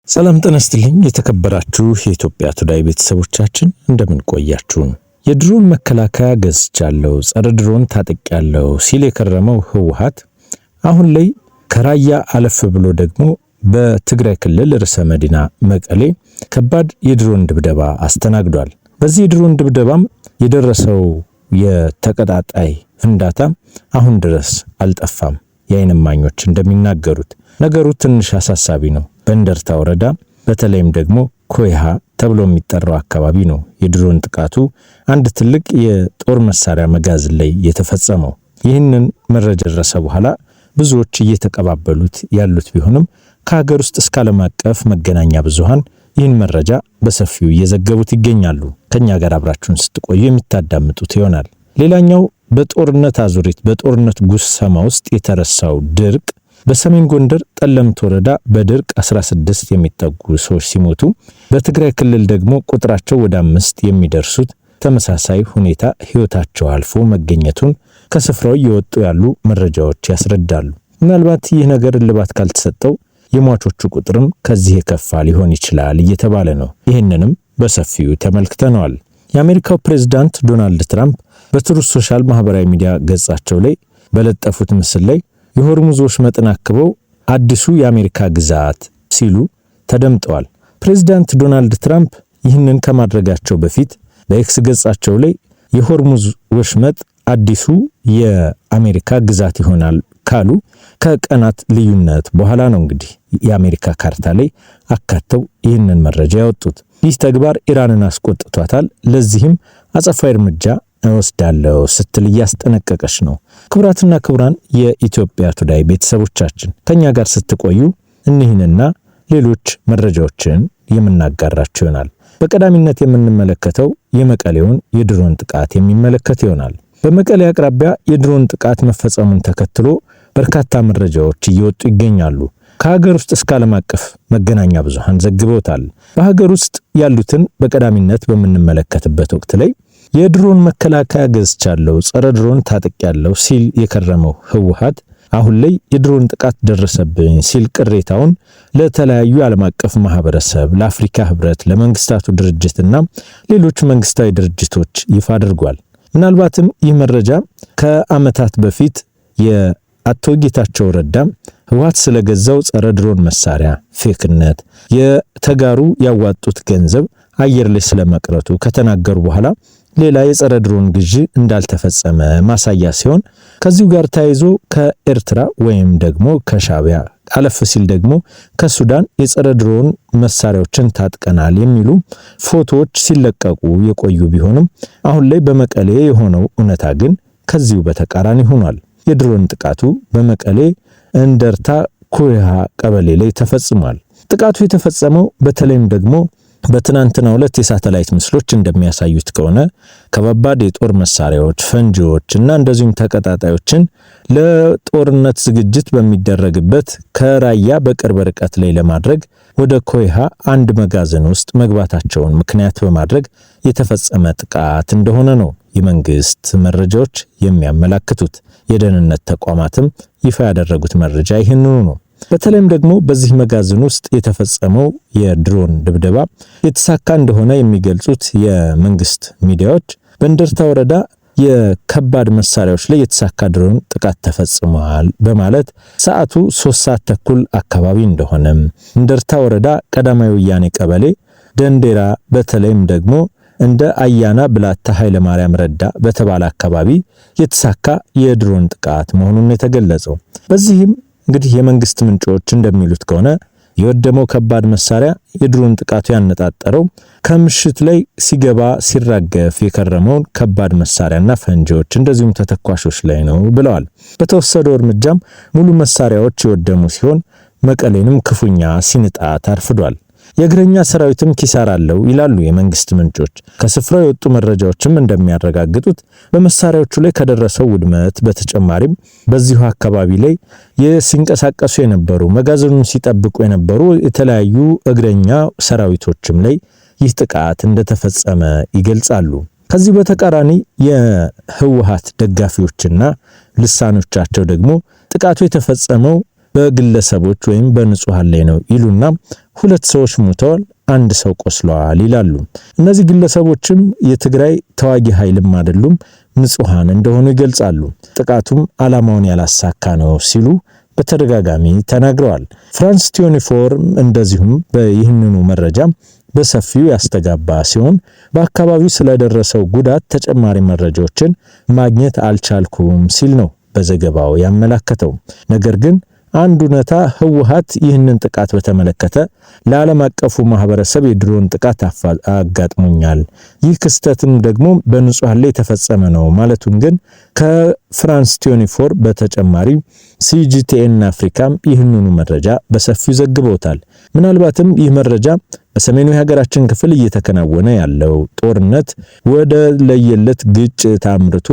ሰላም ጤና ይስጥልኝ የተከበራችሁ የኢትዮጵያ ቱዴይ ቤተሰቦቻችን እንደምን ቆያችሁ? የድሮን መከላከያ ገዝቻለሁ፣ ጸረ ድሮን ታጥቂያለሁ ሲል የከረመው ህወሓት አሁን ላይ ከራያ አለፍ ብሎ ደግሞ በትግራይ ክልል ርዕሰ መዲና መቀሌ ከባድ የድሮን ድብደባ አስተናግዷል። በዚህ የድሮን ድብደባም የደረሰው የተቀጣጣይ ፍንዳታ አሁን ድረስ አልጠፋም። የዓይን እማኞች እንደሚናገሩት ነገሩ ትንሽ አሳሳቢ ነው። በእንደርታ ወረዳ በተለይም ደግሞ ኮይሃ ተብሎ የሚጠራው አካባቢ ነው የድሮን ጥቃቱ አንድ ትልቅ የጦር መሳሪያ መጋዘን ላይ የተፈጸመው። ይህንን መረጃ ደረሰ በኋላ ብዙዎች እየተቀባበሉት ያሉት ቢሆንም ከሀገር ውስጥ እስከ ዓለም አቀፍ መገናኛ ብዙሃን ይህን መረጃ በሰፊው እየዘገቡት ይገኛሉ። ከኛ ጋር አብራችሁን ስትቆዩ የምታዳምጡት ይሆናል። ሌላኛው በጦርነት አዙሪት በጦርነት ጉሰማ ውስጥ የተረሳው ድርቅ በሰሜን ጎንደር ጠለምት ወረዳ በድርቅ 16 የሚጠጉ ሰዎች ሲሞቱ በትግራይ ክልል ደግሞ ቁጥራቸው ወደ 5 የሚደርሱት ተመሳሳይ ሁኔታ ህይወታቸው አልፎ መገኘቱን ከስፍራው እየወጡ ያሉ መረጃዎች ያስረዳሉ። ምናልባት ይህ ነገር እልባት ካልተሰጠው የሟቾቹ ቁጥርም ከዚህ የከፋ ሊሆን ይችላል እየተባለ ነው። ይህንንም በሰፊው ተመልክተናል። የአሜሪካው ፕሬዝዳንት ዶናልድ ትራምፕ በትሩዝ ሶሻል ማህበራዊ ሚዲያ ገጻቸው ላይ በለጠፉት ምስል ላይ የሆርሙዝ ወሽመጥን አክበው አዲሱ የአሜሪካ ግዛት ሲሉ ተደምጠዋል። ፕሬዝዳንት ዶናልድ ትራምፕ ይህንን ከማድረጋቸው በፊት በኤክስ ገጻቸው ላይ የሆርሙዝ ወሽመጥ አዲሱ የአሜሪካ ግዛት ይሆናል ካሉ ከቀናት ልዩነት በኋላ ነው እንግዲህ የአሜሪካ ካርታ ላይ አካተው ይህንን መረጃ ያወጡት። ይህ ተግባር ኢራንን አስቆጥቷታል። ለዚህም አጸፋዊ እርምጃ ወስዳለው ስትል እያስጠነቀቀች ነው። ክቡራትና ክቡራን የኢትዮጵያ ቱዴይ ቤተሰቦቻችን ከኛ ጋር ስትቆዩ እነዚህንና ሌሎች መረጃዎችን የምናጋራችሁ ይሆናል። በቀዳሚነት የምንመለከተው የመቀሌውን የድሮን ጥቃት የሚመለከት ይሆናል። በመቀሌ አቅራቢያ የድሮን ጥቃት መፈጸሙን ተከትሎ በርካታ መረጃዎች እየወጡ ይገኛሉ። ከሀገር ውስጥ እስከ ዓለም አቀፍ መገናኛ ብዙሃን ዘግበውታል። በሀገር ውስጥ ያሉትን በቀዳሚነት በምንመለከትበት ወቅት ላይ የድሮን መከላከያ ገዝቻለሁ፣ ጸረ ድሮን ታጥቂያለሁ ሲል የከረመው ህወሓት አሁን ላይ የድሮን ጥቃት ደረሰብኝ ሲል ቅሬታውን ለተለያዩ ዓለም አቀፍ ማህበረሰብ፣ ለአፍሪካ ህብረት፣ ለመንግስታቱ ድርጅትና ሌሎች መንግስታዊ ድርጅቶች ይፋ አድርጓል። ምናልባትም ይህ መረጃ ከዓመታት በፊት የአቶ ጌታቸው ረዳ ህወሓት ስለገዛው ጸረ ድሮን መሳሪያ ፌክነት የተጋሩ ያዋጡት ገንዘብ አየር ላይ ስለመቅረቱ ከተናገሩ በኋላ ሌላ የጸረ ድሮን ግዢ እንዳልተፈጸመ ማሳያ ሲሆን ከዚሁ ጋር ተያይዞ ከኤርትራ ወይም ደግሞ ከሻቢያ አለፍ ሲል ደግሞ ከሱዳን የጸረ ድሮን መሳሪያዎችን ታጥቀናል የሚሉ ፎቶዎች ሲለቀቁ የቆዩ ቢሆንም አሁን ላይ በመቀሌ የሆነው እውነታ ግን ከዚሁ በተቃራኒ ሆኗል። የድሮን ጥቃቱ በመቀሌ እንደርታ ኮይሃ ቀበሌ ላይ ተፈጽሟል። ጥቃቱ የተፈጸመው በተለይም ደግሞ በትናንትናው ዕለት የሳተላይት ምስሎች እንደሚያሳዩት ከሆነ ከባባድ የጦር መሳሪያዎች፣ ፈንጂዎች እና እንደዚሁም ተቀጣጣዮችን ለጦርነት ዝግጅት በሚደረግበት ከራያ በቅርብ ርቀት ላይ ለማድረግ ወደ ኮይሃ አንድ መጋዘን ውስጥ መግባታቸውን ምክንያት በማድረግ የተፈጸመ ጥቃት እንደሆነ ነው የመንግስት መረጃዎች የሚያመላክቱት። የደህንነት ተቋማትም ይፋ ያደረጉት መረጃ ይህንኑ ነው። በተለይም ደግሞ በዚህ መጋዘን ውስጥ የተፈጸመው የድሮን ድብደባ የተሳካ እንደሆነ የሚገልጹት የመንግስት ሚዲያዎች በእንደርታ ወረዳ የከባድ መሳሪያዎች ላይ የተሳካ ድሮን ጥቃት ተፈጽሟል በማለት ሰዓቱ 3 ሰዓት ተኩል አካባቢ እንደሆነም እንደርታ ወረዳ ቀዳማዊ ወያኔ ቀበሌ ደንዴራ በተለይም ደግሞ እንደ አያና ብላታ ኃይለ ማርያም ረዳ በተባለ አካባቢ የተሳካ የድሮን ጥቃት መሆኑን የተገለጸው። በዚህም እንግዲህ የመንግስት ምንጮች እንደሚሉት ከሆነ የወደመው ከባድ መሳሪያ የድሮን ጥቃቱ ያነጣጠረው ከምሽት ላይ ሲገባ ሲራገፍ የከረመውን ከባድ መሳሪያና ፈንጂዎች እንደዚሁም ተተኳሾች ላይ ነው ብለዋል። በተወሰደው እርምጃም ሙሉ መሳሪያዎች የወደሙ ሲሆን መቀሌንም ክፉኛ ሲንጣት አርፍዷል። የእግረኛ ሰራዊትም ኪሳራ አለው ይላሉ የመንግስት ምንጮች። ከስፍራው የወጡ መረጃዎችም እንደሚያረጋግጡት በመሳሪያዎቹ ላይ ከደረሰው ውድመት በተጨማሪም በዚሁ አካባቢ ላይ ሲንቀሳቀሱ የነበሩ መጋዘኑን ሲጠብቁ የነበሩ የተለያዩ እግረኛ ሰራዊቶችም ላይ ይህ ጥቃት እንደተፈጸመ ይገልጻሉ። ከዚህ በተቃራኒ የህወሓት ደጋፊዎችና ልሳኖቻቸው ደግሞ ጥቃቱ የተፈጸመው በግለሰቦች ወይም በንጹሃን ላይ ነው ይሉና 2 ሰዎች ሞተዋል፣ 1 ሰው ቆስሏል ይላሉ። እነዚህ ግለሰቦችም የትግራይ ተዋጊ ኃይልም አይደሉም፣ ንጹሃን እንደሆኑ ይገልጻሉ። ጥቃቱም ዓላማውን ያላሳካ ነው ሲሉ በተደጋጋሚ ተናግረዋል። ፍራንስ 24 እንደዚሁም በይህንኑ መረጃ በሰፊው ያስተጋባ ሲሆን በአካባቢው ስለደረሰው ጉዳት ተጨማሪ መረጃዎችን ማግኘት አልቻልኩም ሲል ነው በዘገባው ያመለከተው። ነገር ግን አንድ እውነታ ህወሓት ይህንን ጥቃት በተመለከተ ለዓለም አቀፉ ማህበረሰብ የድሮን ጥቃት አጋጥሞኛል፣ ይህ ክስተትም ደግሞ በንጹሃን ላይ የተፈጸመ ነው ማለቱን ግን ከፍራንስ 24 በተጨማሪ ሲጂቲኤን አፍሪካም ይህንኑ መረጃ በሰፊው ዘግበውታል። ምናልባትም ይህ መረጃ በሰሜኑ የሀገራችን ክፍል እየተከናወነ ያለው ጦርነት ወደ ለየለት ግጭት አምርቶ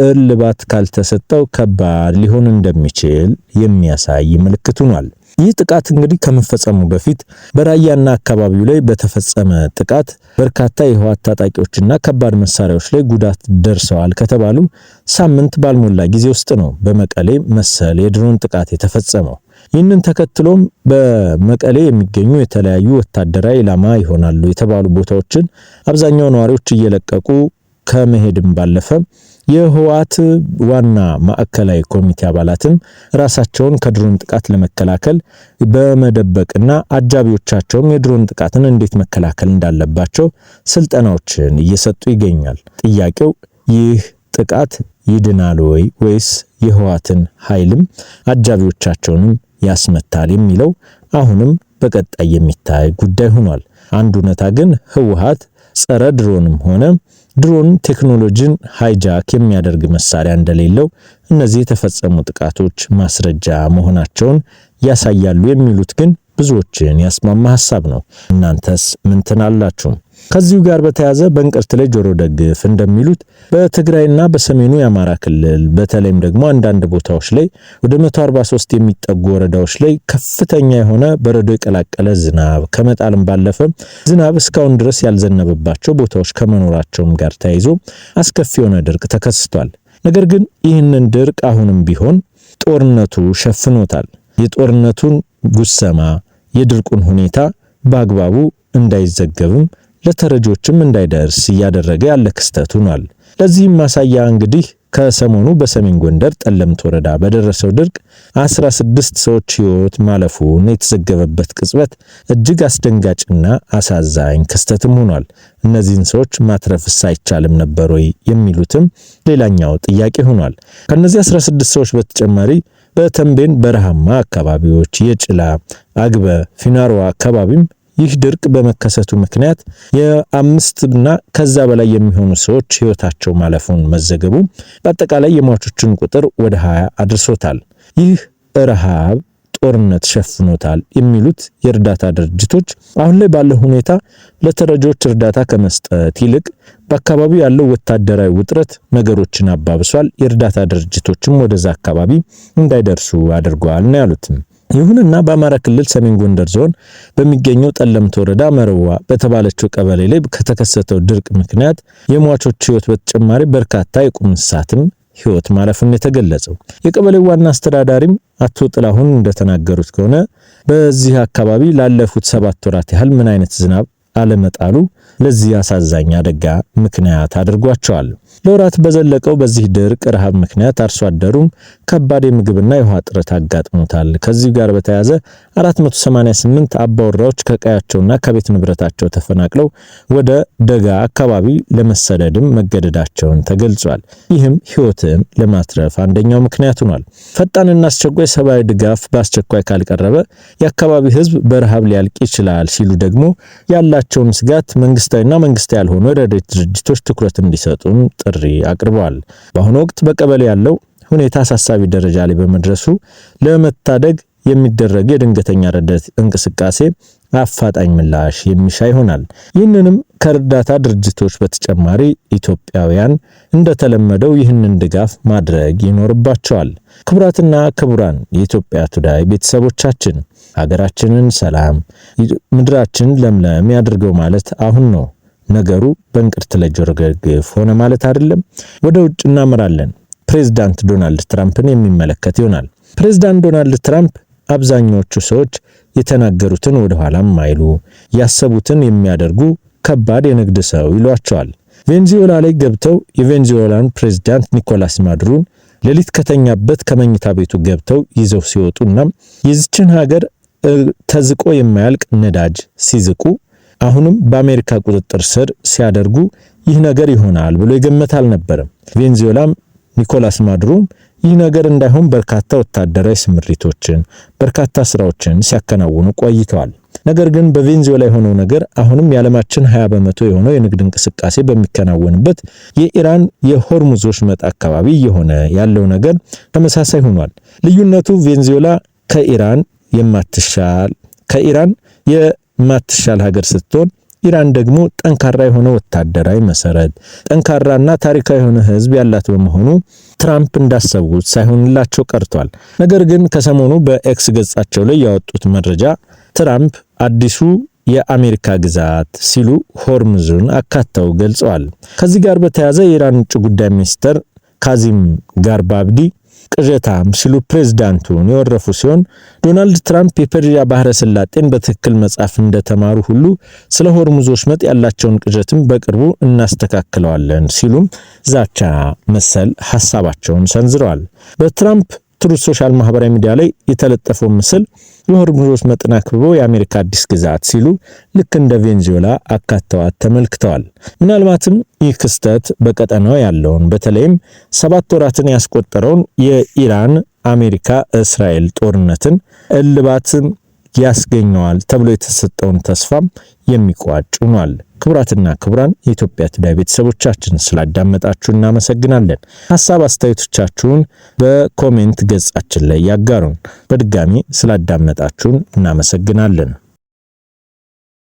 እልባት ካልተሰጠው ከባድ ሊሆን እንደሚችል የሚያሳይ ምልክት ሆኗል። ይህ ጥቃት እንግዲህ ከመፈጸሙ በፊት በራያና አካባቢው ላይ በተፈጸመ ጥቃት በርካታ የህወሓት ታጣቂዎችና ከባድ መሳሪያዎች ላይ ጉዳት ደርሰዋል ከተባሉ ሳምንት ባልሞላ ጊዜ ውስጥ ነው በመቀሌ መሰል የድሮን ጥቃት የተፈጸመው። ይህንን ተከትሎም በመቀሌ የሚገኙ የተለያዩ ወታደራዊ ኢላማ ይሆናሉ የተባሉ ቦታዎችን አብዛኛው ነዋሪዎች እየለቀቁ ከመሄድም ባለፈ የህወሓት ዋና ማዕከላዊ ኮሚቴ አባላትም ራሳቸውን ከድሮን ጥቃት ለመከላከል በመደበቅና አጃቢዎቻቸውም የድሮን ጥቃትን እንዴት መከላከል እንዳለባቸው ስልጠናዎችን እየሰጡ ይገኛል። ጥያቄው ይህ ጥቃት ይድናል ወይስ የህወሓትን ኃይልም አጃቢዎቻቸውንም ያስመታል የሚለው አሁንም በቀጣይ የሚታይ ጉዳይ ሆኗል። አንድ እውነታ ግን ህወሓት ጸረ ድሮንም ሆነ ድሮን ቴክኖሎጂን ሃይጃክ የሚያደርግ መሳሪያ እንደሌለው እነዚህ የተፈጸሙ ጥቃቶች ማስረጃ መሆናቸውን ያሳያሉ የሚሉት ግን ብዙዎችን ያስማማ ሐሳብ ነው። እናንተስ ምን ትናላችሁ? ከዚሁ ጋር በተያያዘ በእንቅርት ላይ ጆሮ ደግፍ እንደሚሉት በትግራይና በሰሜኑ የአማራ ክልል በተለይም ደግሞ አንዳንድ ቦታዎች ላይ ወደ 143 የሚጠጉ ወረዳዎች ላይ ከፍተኛ የሆነ በረዶ የቀላቀለ ዝናብ ከመጣልም ባለፈ ዝናብ እስካሁን ድረስ ያልዘነበባቸው ቦታዎች ከመኖራቸውም ጋር ተያይዞ አስከፊ የሆነ ድርቅ ተከስቷል። ነገር ግን ይህንን ድርቅ አሁንም ቢሆን ጦርነቱ ሸፍኖታል። የጦርነቱን ጉሰማ የድርቁን ሁኔታ በአግባቡ እንዳይዘገብም ለተረጆችም እንዳይደርስ እያደረገ ያለ ክስተት ሆኗል። ለዚህም ማሳያ እንግዲህ ከሰሞኑ በሰሜን ጎንደር ጠለምት ወረዳ በደረሰው ድርቅ 16 ሰዎች ሕይወት ማለፉን የተዘገበበት ቅጽበት እጅግ አስደንጋጭና አሳዛኝ ክስተትም ሆኗል። እነዚህን ሰዎች ማትረፍስ አይቻልም ነበር ወይ የሚሉትም ሌላኛው ጥያቄ ሆኗል። ከነዚህ 16 ሰዎች በተጨማሪ በተንቤን በረሃማ አካባቢዎች የጭላ፣ አግበ፣ ፊናሮ አካባቢም ይህ ድርቅ በመከሰቱ ምክንያት የ5 ከዛ በላይ የሚሆኑ ሰዎች ሕይወታቸው ማለፉን መዘገቡ በአጠቃላይ የሟቾችን ቁጥር ወደ 20 አድርሶታል። ይህ ረሃብ ጦርነት ሸፍኖታል የሚሉት የእርዳታ ድርጅቶች አሁን ላይ ባለው ሁኔታ ለተረጆች እርዳታ ከመስጠት ይልቅ በአካባቢው ያለው ወታደራዊ ውጥረት ነገሮችን አባብሷል። የእርዳታ ድርጅቶችም ወደዛ አካባቢ እንዳይደርሱ አድርገዋል ነው ያሉት። ይሁንና በአማራ ክልል ሰሜን ጎንደር ዞን በሚገኘው ጠለምት ወረዳ መረዋ በተባለችው ቀበሌ ላይ ከተከሰተው ድርቅ ምክንያት የሟቾች ሕይወት በተጨማሪ በርካታ የቁም እንስሳትም ሕይወት ማለፉን የተገለጸው የቀበሌው ዋና አስተዳዳሪም አቶ ጥላሁን እንደተናገሩት ከሆነ በዚህ አካባቢ ላለፉት 7 ወራት ያህል ምን አይነት ዝናብ አለመጣሉ ለዚህ አሳዛኝ አደጋ ምክንያት አድርጓቸዋል። ለወራት በዘለቀው በዚህ ድርቅ ረሃብ ምክንያት አርሶ አደሩም ከባድ የምግብና የውሃ እጥረት አጋጥሞታል። ከዚህ ጋር በተያያዘ 488 አባወራዎች ከቀያቸውና ከቤት ንብረታቸው ተፈናቅለው ወደ ደጋ አካባቢ ለመሰደድም መገደዳቸውን ተገልጿል። ይህም ሕይወትን ለማትረፍ አንደኛው ምክንያት ሆኗል። ፈጣንና አስቸኳይ ሰብአዊ ድጋፍ በአስቸኳይ ካልቀረበ የአካባቢ ሕዝብ በረሃብ ሊያልቅ ይችላል ሲሉ ደግሞ ያላቸውን ስጋት መንግስታዊና መንግስታዊ ያልሆኑ ረድኤት ድርጅቶች ትኩረት እንዲሰጡም ጥሪ አቅርበዋል። በአሁኑ ወቅት በቀበሌ ያለው ሁኔታ አሳሳቢ ደረጃ ላይ በመድረሱ ለመታደግ የሚደረግ የድንገተኛ ረድኤት እንቅስቃሴ አፋጣኝ ምላሽ የሚሻ ይሆናል። ይህንንም ከእርዳታ ድርጅቶች በተጨማሪ ኢትዮጵያውያን እንደተለመደው ይህንን ድጋፍ ማድረግ ይኖርባቸዋል። ክቡራትና ክቡራን የኢትዮጵያ ቱዳይ ቤተሰቦቻችን ሀገራችንን ሰላም ምድራችን ለምለም ያድርገው ማለት አሁን ነው። ነገሩ በእንቅርት ለጆሮ ደግፍ ሆነ ማለት አይደለም። ወደ ውጭ እናመራለን። ፕሬዝዳንት ዶናልድ ትራምፕን የሚመለከት ይሆናል። ፕሬዝዳንት ዶናልድ ትራምፕ አብዛኞቹ ሰዎች የተናገሩትን ወደ ኋላም ማይሉ ያሰቡትን የሚያደርጉ ከባድ የንግድ ሰው ይሏቸዋል። ቬንዙዌላ ላይ ገብተው የቬንዙዌላን ፕሬዝዳንት ኒኮላስ ማዱሮን ሌሊት ከተኛበት ከመኝታ ቤቱ ገብተው ይዘው ሲወጡና የዚችን ሀገር ተዝቆ የማያልቅ ነዳጅ ሲዝቁ አሁንም በአሜሪካ ቁጥጥር ስር ሲያደርጉ ይህ ነገር ይሆናል ብሎ ይገመት አልነበረም። ቬንዙዌላም ኒኮላስ ማዱሮም ይህ ነገር እንዳይሆን በርካታ ወታደራዊ ስምሪቶችን በርካታ ስራዎችን ሲያከናውኑ ቆይተዋል። ነገር ግን በቬንዙዌላ የሆነው ነገር አሁንም የዓለማችን 20% የሆነው የንግድ እንቅስቃሴ በሚከናወንበት የኢራን የሆርሙዝ ወሽመጥ አካባቢ የሆነ ያለው ነገር ተመሳሳይ ሆኗል። ልዩነቱ ቬንዙዌላ ከኢራን የማትሻል ሀገር ስትሆን ኢራን ደግሞ ጠንካራ የሆነ ወታደራዊ መሰረት ጠንካራና ታሪካዊ የሆነ ህዝብ ያላት በመሆኑ ትራምፕ እንዳሰቡት ሳይሆንላቸው ቀርቷል። ነገር ግን ከሰሞኑ በኤክስ ገጻቸው ላይ ያወጡት መረጃ ትራምፕ አዲሱ የአሜሪካ ግዛት ሲሉ ሆርሙዝን አካተው ገልጸዋል። ከዚህ ጋር በተያያዘ የኢራን ውጭ ጉዳይ ሚኒስትር ካዚም ጋርባብዲ ቅዠታም ሲሉ ፕሬዝዳንቱን የወረፉ ሲሆን ዶናልድ ትራምፕ የፐርሺያ ባህረ ሰላጤን በትክክል መጻፍ እንደተማሩ ሁሉ ስለ ሆርሙዝ ወሽመጥ ያላቸውን ቅዠትም በቅርቡ እናስተካክለዋለን ሲሉም ዛቻ መሰል ሐሳባቸውን ሰንዝረዋል። በትራምፕ ትሩዝ ሶሻል ማህበራዊ ሚዲያ ላይ የተለጠፈው ምስል የሆርሙዝ ወሽመጥን አክብቦ የአሜሪካ አዲስ ግዛት ሲሉ ልክ እንደ ቬንዙዌላ አካተዋት ተመልክተዋል። ምናልባትም ይህ ክስተት በቀጠናው ያለውን በተለይም 7 ወራትን ያስቆጠረውን የኢራን አሜሪካ እስራኤል ጦርነትን እልባት ያስገኘዋል ተብሎ የተሰጠውን ተስፋም የሚቋጭ ሆኗል። ክቡራትና ክቡራን የኢትዮጵያ ቱዴይ ቤተሰቦቻችን ስላዳመጣችሁ እናመሰግናለን። ሐሳብ አስተያየቶቻችሁን በኮሜንት ገጻችን ላይ ያጋሩን። በድጋሚ ስላዳመጣችሁን እናመሰግናለን።